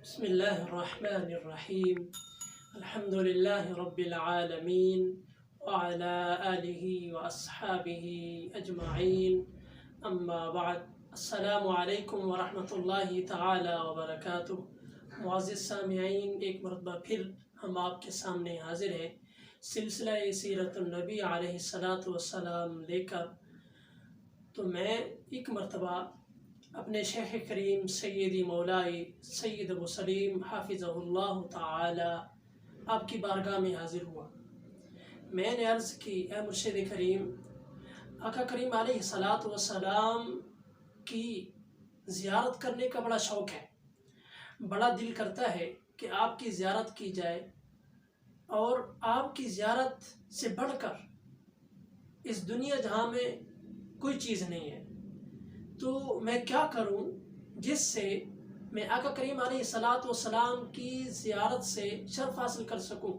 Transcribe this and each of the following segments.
بسم الله الرحمن الرحيم. الحمد لله رب العالمين وعلى آله وأصحابه أجمعين. أما بعد، السلام علیکم ورحمۃ اللہ تعالی وبرکاتہ. معزز سامعین، ایک مرتبہ پھر ہم آپ کے سامنے حاضر ہیں سلسلہ سیرت النبی علیہ الصلاۃ والسلام لے کر. تو میں ایک مرتبہ اپنے شیخ کریم سیدی مولائی سید ابو سلیم حافظہ اللہ تعالی آپ کی بارگاہ میں حاضر ہوا. میں نے عرض کی، اے مرشد کریم، آقا کریم علیہ الصلاۃ والسلام کی زیارت کرنے کا بڑا شوق ہے، بڑا دل کرتا ہے کہ آپ کی زیارت کی جائے، اور آپ کی زیارت سے بڑھ کر اس دنیا جہاں میں کوئی چیز نہیں ہے. تو میں کیا کروں جس سے میں آقا کریم علیہ الصلاۃ والسلام کی زیارت سے شرف حاصل کر سکوں،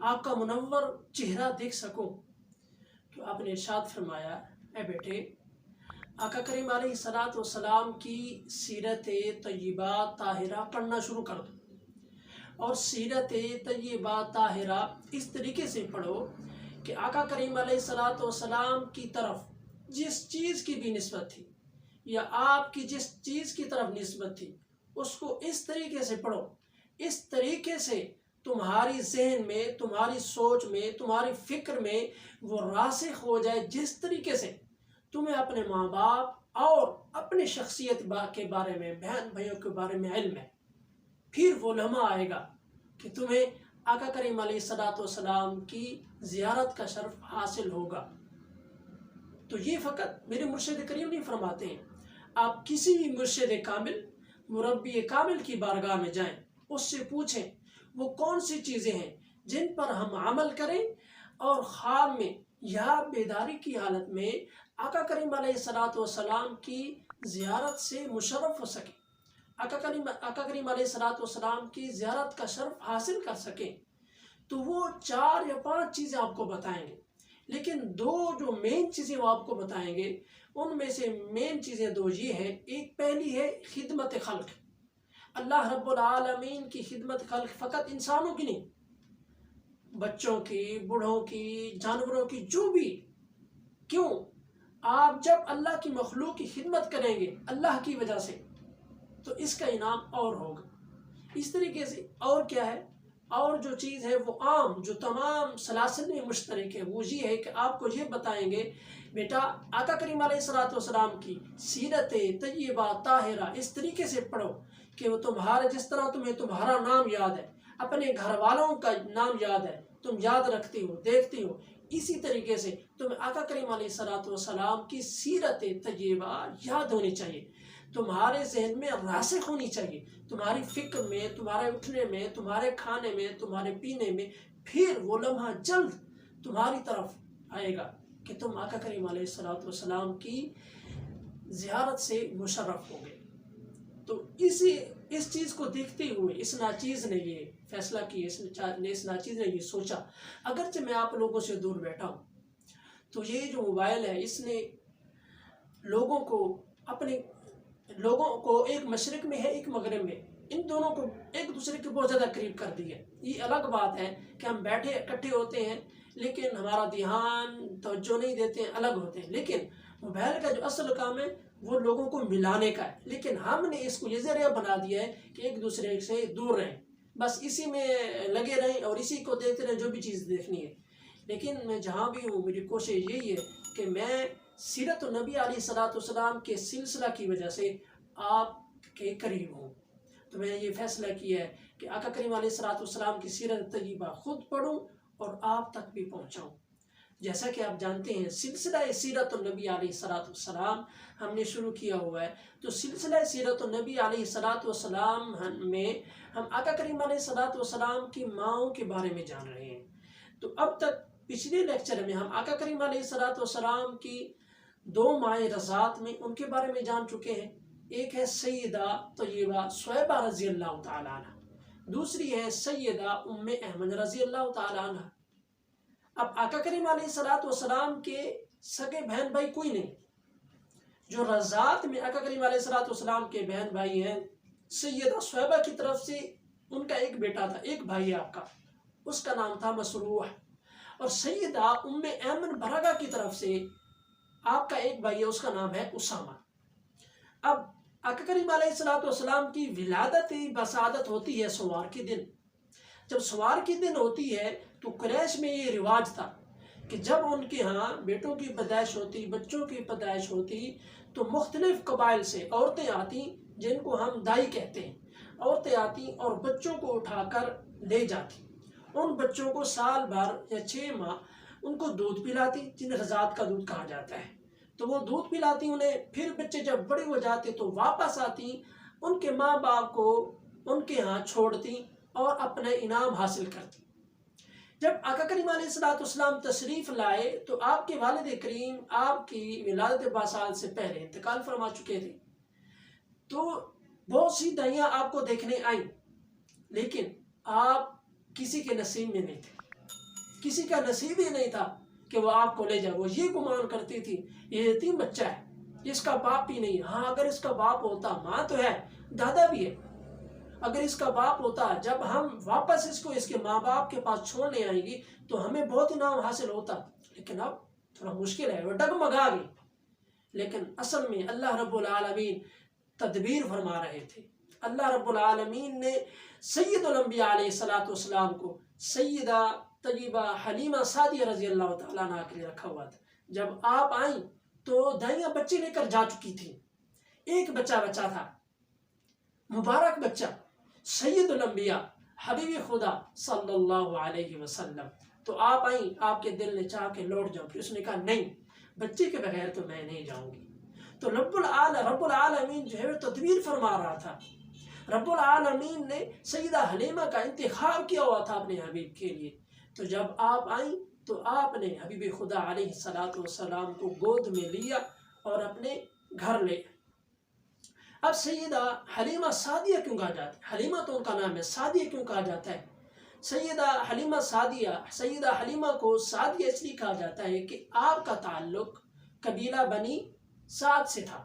آپ کا منور چہرہ دیکھ سکوں. تو آپ نے ارشاد فرمایا، اے بیٹے، آقا کریم علیہ الصلاۃ والسلام کی سیرت طیبہ طاہرہ پڑھنا شروع کر دو، اور سیرت طیبہ طاہرہ اس طریقے سے پڑھو کہ آقا کریم علیہ الصلاۃ والسلام کی طرف جس چیز کی بھی نسبت تھی، یا آپ کی جس چیز کی طرف نسبت تھی، اس کو اس طریقے سے پڑھو، اس طریقے سے تمہاری ذہن میں، تمہاری سوچ میں، تمہاری فکر میں وہ راسخ ہو جائے، جس طریقے سے تمہیں اپنے ماں باپ اور اپنی شخصیت کے بارے میں، بہن بھائیوں کے بارے میں علم ہے. پھر وہ لمحہ آئے گا کہ تمہیں آقا کریم علیہ الصلاۃ والسلام کی زیارت کا شرف حاصل ہوگا. تو یہ فقط میرے مرشد کریم نہیں فرماتے ہیں، آپ کسی بھی مرشد کامل، مربی کامل کی بارگاہ میں جائیں، اس سے پوچھیں وہ کون سی چیزیں ہیں جن پر ہم عمل کریں اور خواب میں یا بیداری کی حالت میں آقا کریم علیہ الصلاۃ والسلام کی زیارت سے مشرف ہو سکیں، آقا کریم علیہ الصلاۃ والسلام کی زیارت کا شرف حاصل کر سکیں. تو وہ 4 یا 5 چیزیں آپ کو بتائیں گے، لیکن 2 جو مین چیزیں وہ آپ کو بتائیں گے، ان میں سے مین چیزیں 2 یہ ہیں. ایک پہلی ہے خدمت خلق. اللہ رب العالمین کی خدمت خلق، فقط انسانوں کی نہیں، بچوں کی، بوڑھوں کی، جانوروں کی، جو بھی. کیوں؟ آپ جب اللہ کی مخلوق کی خدمت کریں گے اللہ کی وجہ سے، تو اس کا انعام اور ہوگا. اس طریقے سے اور کیا ہے، اور جو چیز ہے وہ عام، جو تمام سلاسل میں مشترک ہے، وہ یہ ہے کہ آپ کو یہ بتائیں گے، بیٹا آقا کریم علیہ الصلاۃ والسلام کی سیرت طیبہ طاہرہ اس طریقے سے پڑھو کہ وہ تمہارے، جس طرح تمہیں تمہارا نام یاد ہے، اپنے گھر والوں کا نام یاد ہے، تم یاد رکھتی ہو، دیکھتی ہو، اسی طریقے سے تمہیں آقا کریم علیہ الصلاۃ والسلام کی سیرت طیبہ یاد ہونی چاہیے، تمہارے ذہن میں راسخ ہونی چاہیے، تمہاری فکر میں، تمہارے اٹھنے میں، تمہارے کھانے میں، تمہارے پینے میں. پھر وہ لمحہ جلد تمہاری طرف آئے گا کہ تم آقا کریم علیہ الصلاۃ والسلام کی زیارت سے مشرف ہو گئے. تو اس چیز کو دیکھتے ہوئے اس ناچیز نے یہ فیصلہ کیا، اس ناچیز نے یہ سوچا، اگرچہ میں آپ لوگوں سے دور بیٹھا ہوں، تو یہ جو موبائل ہے اس نے لوگوں کو ایک مشرق میں ہے، ایک مغرب میں، ان دونوں کو ایک دوسرے کے بہت زیادہ قریب کر دیا. یہ الگ بات ہے کہ ہم بیٹھے اکٹھے ہوتے ہیں لیکن ہمارا دھیان توجہ نہیں دیتے ہیں، الگ ہوتے ہیں. لیکن موبائل کا جو اصل کام ہے وہ لوگوں کو ملانے کا ہے، لیکن ہم نے اس کو یہ ذریعہ بنا دیا ہے کہ ایک دوسرے سے دور رہیں، بس اسی میں لگے رہیں اور اسی کو دیکھتے رہیں جو بھی چیز دیکھنی ہے. لیکن میں جہاں بھی ہوں، میری کوشش یہی ہے کہ میں سیرت النبی علیہ الصلاۃ والسلام کے سلسلہ کی وجہ سے آپ کے قریب ہوں. تو میں نے یہ فیصلہ کیا ہے کہ آقا کریم علیہ الصلاۃ والسلام کی سیرت طیبہ خود پڑھوں اور آپ تک بھی پہنچاؤں. جیسا کہ آپ جانتے ہیں، سلسلہ سیرت النبی علیہ الصلاۃ والسلام ہم نے شروع کیا ہوا ہے. تو سلسلہ سیرت النبی علیہ الصلاۃ والسلام میں ہم آقا کریم علیہ الصلاۃ والسلام کی ماؤں کے بارے میں جان رہے ہیں. تو اب تک پچھلے لیکچر میں ہم آقا کریم علیہ الصلاۃ والسلام کی 2 مائیں رضات میں ان کے بارے میں جان چکے ہیں. ایک ہے سیدہ طیبہ صہیبہ رضی اللہ تعالیٰ عنہ، دوسری ہے سیدہ ام احمد رضی اللہ تعالیٰ عنہ. اب آقا کریم علیہ الصلاۃ والسلام کے سگے بہن بھائی کوئی نہیں. جو رضات میں آقا کریم علیہ الصلاۃ والسلام کے بہن بھائی ہیں سیدہ صہیبہ کی طرف سے ان کا ایک بیٹا تھا، ایک بھائی آپ کا، اس کا نام تھا مسروح، اور سیدہ ام ایمن برگا کی طرف سے آپ کا ایک بھائی ہے، اس کا نام ہے اسامہ۔ اب آقا کریم علیہ السلام کی ولادت بسعادت ہوتی ہے سوار کے دن۔ جب سوار کے دن ہوتی ہے تو قریش میں یہ رواج تھا کہ جب ان کے ہاں بیٹوں کی پیدائش ہوتی، بچوں کی پیدائش ہوتی، تو مختلف قبائل سے عورتیں آتی جن کو ہم دائی کہتے ہیں، عورتیں آتی اور بچوں کو اٹھا کر لے جاتی، ان بچوں کو سال بھر یا 6 ماہ ان کو دودھ پلاتی، جنہیں رضاعت کا دودھ کہا جاتا ہے، تو وہ دودھ پلاتی انہیں، پھر بچے جب بڑے ہو جاتے تو واپس آتی، ان کے ماں باپ کو ان کے ہاں چھوڑتی اور اپنے انعام حاصل کرتی۔ جب آقا کریم علیہ السلام تشریف لائے تو آپ کے والد کریم آپ کی ولادت باسال سے پہلے انتقال فرما چکے تھے، تو بہت سی دائیاں آپ کو دیکھنے آئیں، لیکن آپ کسی کے نصیب میں نہیں تھے، کسی کا نصیب ہی نہیں تھا کہ وہ آپ کو لے جائے۔ وہ یہ گمان کرتی تھی یہ یتیم بچہ ہے، اس کا باپ بھی نہیں، ہاں اگر اس کا باپ ہوتا، ماں تو ہے، دادا بھی ہے، اگر اس کا باپ ہوتا، جب ہم واپس اس کو اس کے ماں باپ کے پاس چھوڑنے آئیں گی تو ہمیں بہت انعام حاصل ہوتا، لیکن اب تھوڑا مشکل ہے، وہ ڈگمگا گئی۔ لیکن اصل میں اللہ رب العالمین تدبیر فرما رہے تھے۔ اللہ رب العالمین نے سید الانبیاء علیہ السلام کو سیدہ طیبہ حلیمہ سعدیہ رضی اللہ تعالیٰ عنہ کے لیے رکھا ہوا تھا۔ جب آپ آئیں تو دائیاں بچے لے کر جا چکی تھیں، ایک بچہ بچا تھا، مبارک بچہ، سید الانبیاء حبیب خدا صلی اللہ علیہ وسلم۔ تو آپ آئیں، آپ کے دل نے چاہ کے لوٹ جاؤ، پھر اس نے کہا نہیں، بچے کے بغیر تو میں نہیں جاؤں گی۔ تو رب العالمین جو ہے وہ تدبیر فرما رہا تھا، رب العالمین نے سیدہ حلیمہ کا انتخاب کیا ہوا تھا اپنے حبیب کے لیے۔ تو جب آپ آئیں تو آپ نے حبیب خدا علیہ السلام کو گود میں لیا اور اپنے گھر لے۔ اب سیدہ حلیمہ سعدیہ کیوں کہا جاتا ہے؟ حلیمہ تو ان کا نام ہے، سعدیہ کیوں کہا جاتا ہے؟ سیدہ حلیمہ سعدیہ، سیدہ حلیمہ کو سعدیہ اس لیے کہا جاتا ہے کہ آپ کا تعلق قبیلہ بنی سعد سے تھا،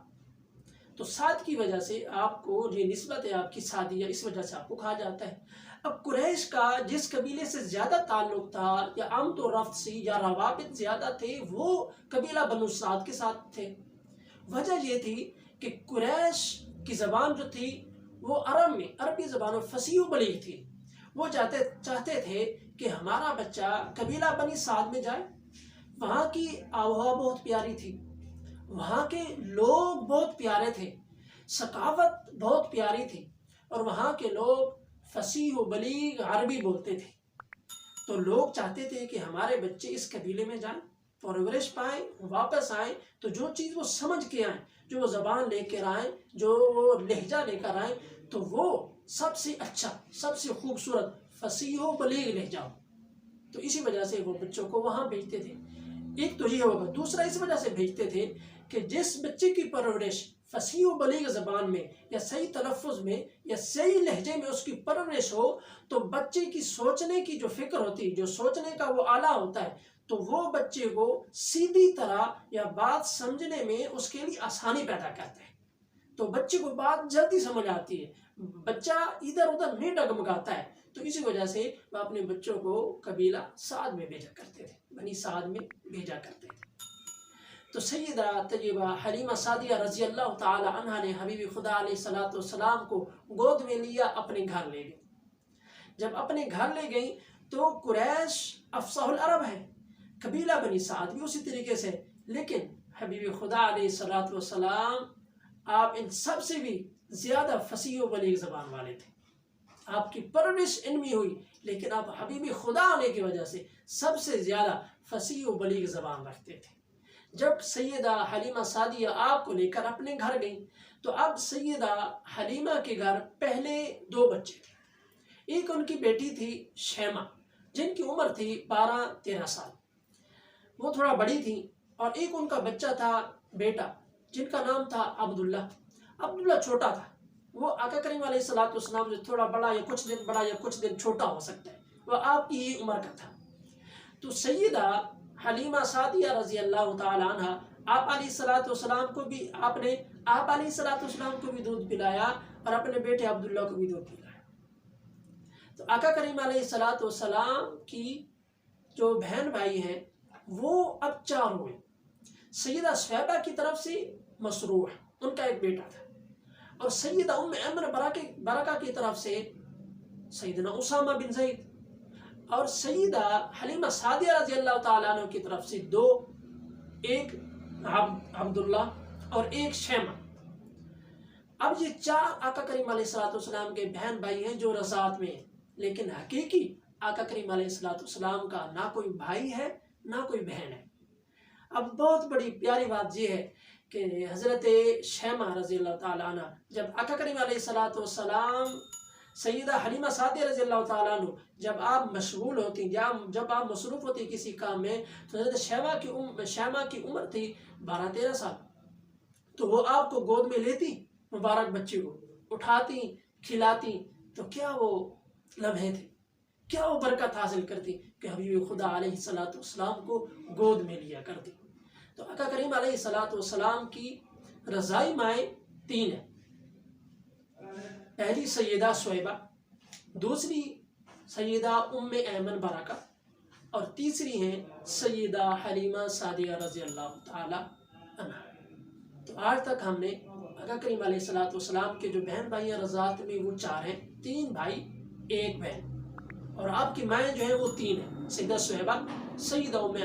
تو سعد کی وجہ سے آپ کو یہ نسبت ہے آپ کی سعدیہ، اس وجہ سے آپ کو کہا جاتا ہے۔ اب قریش کا جس قبیلے سے زیادہ تعلق تھا یا عمد و رفت سی یا روابط زیادہ تھے وہ قبیلہ بنو سعد کے ساتھ تھے۔ وجہ یہ تھی کہ قریش کی زبان جو تھی وہ عربی زبان فصیح و بلیغ تھی، وہ چاہتے تھے کہ ہمارا بچہ قبیلہ بنی سعد میں جائے، وہاں کی آب و ہوا بہت پیاری تھی، وہاں کے لوگ بہت پیارے تھے، ثقافت بہت پیاری تھی، اور وہاں کے لوگ فصیح و بلیغ عربی بولتے تھے، تو لوگ چاہتے تھے کہ ہمارے بچے اس قبیلے میں جائیں، پرورش پائیں، واپس آئیں تو جو چیز وہ سمجھ کے آئیں، جو وہ زبان لے کر آئیں، جو وہ لہجہ لے کر آئیں، تو وہ سب سے اچھا، سب سے خوبصورت فصیح و بلیغ لہجہ ہو۔ تو اسی وجہ سے وہ بچوں کو وہاں بھیجتے تھے۔ ایک تو یہ ہوگا، دوسرا اس وجہ سے بھیجتے تھے کہ جس بچے کی پرورش فصیح و بلیغ زبان میں یا صحیح تلفظ میں یا صحیح لہجے میں اس کی پرورش ہو تو بچے کی سوچنے کی جو فکر ہوتی، جو سوچنے کا وہ آلہ ہوتا ہے، تو وہ بچے کو سیدھی طرح یا بات سمجھنے میں اس کے لیے آسانی پیدا کرتا ہے، تو بچے کو بات جلدی سمجھ آتی ہے، بچہ ادھر ادھر نہیں ڈگمگاتا ہے۔ تو اسی وجہ سے وہ اپنے بچوں کو قبیلہ سعد میں بھیجا کرتے تھے، بنی سعد میں بھیجا کرتے تھے۔ تو سیدہ طیبہ حلیمہ سعدیہ رضی اللہ تعالی عنہ نے حبیب خدا علیہ السلام کو گود میں لیا، اپنے گھر لے گئی۔ جب اپنے گھر لے گئی تو قریش افصح العرب ہے، قبیلہ بنی سعد بھی اسی طریقے سے، لیکن حبیب خدا علیہ السلام آپ ان سب سے بھی زیادہ فصیح و بلیغ زبان والے تھے، آپ کی پرورش ان میں ہوئی، لیکن آپ حبیب خدا ہونے کی وجہ سے سب سے زیادہ فصیح و بلیغ زبان رکھتے تھے۔ جب سیدہ حلیمہ سعدیہ آپ کو لے کر اپنے گھر گئیں تو اب سیدہ حلیمہ کے گھر پہلے 2 بچے تھے، ایک ان کی بیٹی تھی شیمہ جن کی عمر تھی 12-13 سال، وہ تھوڑا بڑی تھی، اور ایک ان کا بچہ تھا بیٹا جن کا نام تھا عبداللہ۔ عبداللہ چھوٹا تھا، وہ آقا کریم علیہ السلام سے تھوڑا بڑا یا کچھ دن بڑا یا کچھ دن چھوٹا ہو سکتا ہے، وہ آپ کی ہی عمر کا تھا۔ تو سیدہ حلیمہ سعدیہ رضی اللہ تعالی عنہ آپ علیہ السلام کو بھی آپ نے آپ علیہ السلام کو بھی دودھ پلایا، اور اپنے بیٹے عبداللہ کو بھی دودھ پلایا۔ تو آقا کریم علیہ السلام کی جو بہن بھائی ہیں وہ اب 4 ہوئے۔ سیدہ صہیبہ کی طرف سے مسروح، ان کا ایک بیٹا تھا، اور سیدہ ام ایمن برکہ کی طرف سے سیدنا اسامہ بن زید، اور سیدہ حلیمہ سعدیہ رضی اللہ تعالیٰ عنہ کی طرف سے 2، ایک عبداللہ اور ایک شیمہ۔ اب یہ 4 آقا کریم علیہ السلام کے بہن بھائی ہیں جو رضاعت میں ہیں، لیکن حقیقی آقا کریم علیہ السلام کا نہ کوئی بھائی ہے نہ کوئی بہن ہے۔ اب بہت بڑی پیاری بات یہ ہے کہ حضرت شیمہ رضی اللہ تعالیٰ عنہ جب آقا کریم علیہ السلام سیدہ حلیمہ سعدیہ رضی اللہ تعالیٰ عنہ جب آپ مشغول ہوتی، جب آپ مصروف ہوتی کسی کام میں، تو حضرت شیمہ کی عمر تھی 12-13 سال، تو وہ آپ کو گود میں لیتی، مبارک بچے کو اٹھاتی، کھلاتی، تو کیا وہ لمحے تھے، کیا وہ برکت حاصل کرتی کہ حبیب خدا علیہ السلام کو گود میں لیا کرتی۔ تو آقا کریم علیہ السلام کی رضائی مائیں 3 ہیں، پہلی سیدہ صہیبہ، دوسری سیدہ ام ایمن برکہ، اور تیسری ہیں سیدہ حلیمہ سعدیہ رضی اللہ تعالی عنہ۔ تو آج تک ہم نے آقا کریم علیہ السلام کے جو بہن بھائی ہیں رضاعت میں وہ 4 ہیں، 3 بھائی 1 بہن، اور آپ کی مائیں جو ہیں وہ 3 ہیں، سیدہ صہیبہ، سیدہ ام